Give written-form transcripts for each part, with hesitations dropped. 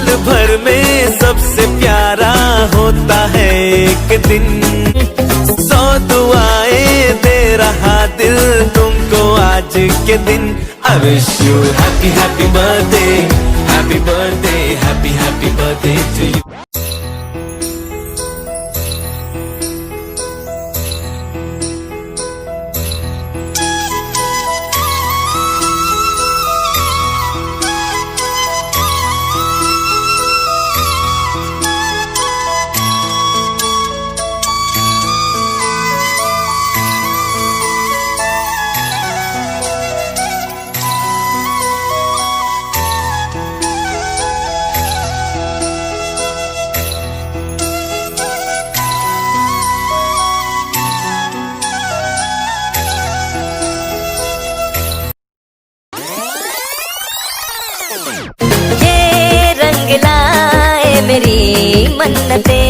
साल भर में सबसे प्यारा होता है एक दिन। 100 दुआएं दे रहा दिल तुमको आज के दिन। I wish you happy happy birthday, happy birthday, happy happy birthday to you. मेरी मन्नतें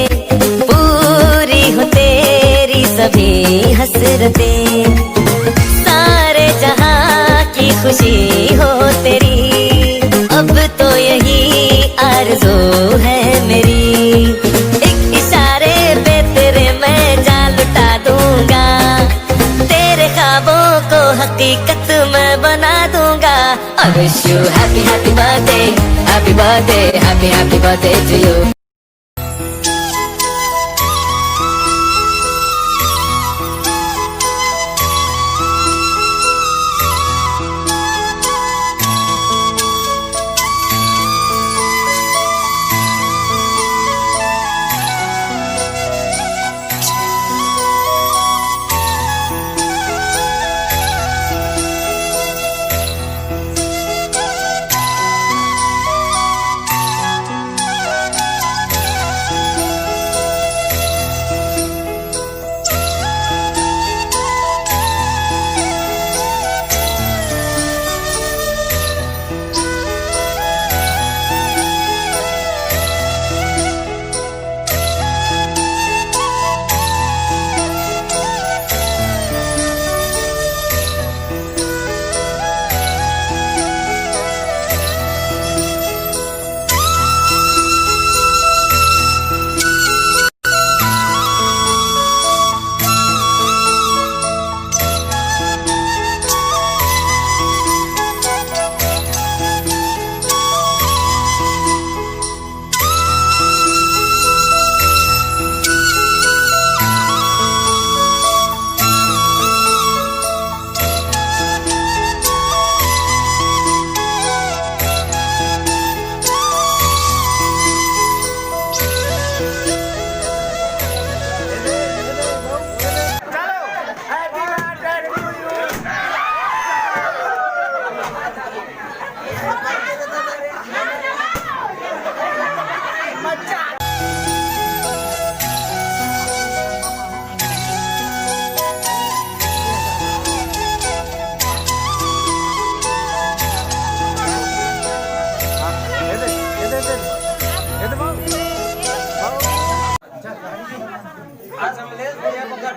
पूरी हो तेरी सभी हसरतें। सारे जहां की खुशी हो तेरी, अब तो यही आरज़ू है मेरी। एक इशारे पे तेरे मैं जान लुटा दूंगा, तेरे ख्वाबों को हकीकत मैं बना दूंगा। I wish you happy happy birthday, happy birthday, happy happy birthday to you.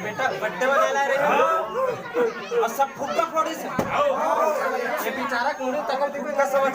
बेटा बर्थडे वाला रे और सब फुग्गा फोड़ी से ये बेचारा कोने तकल दी का समझ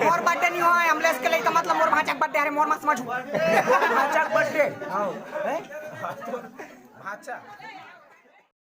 मोर बर्थडे नहीं हुआ है हमले इसके लिए तो मतलब मोर भांचक बर्थडे अरे मोर मत समझो भांचक बर्थडे हां हैं भांचा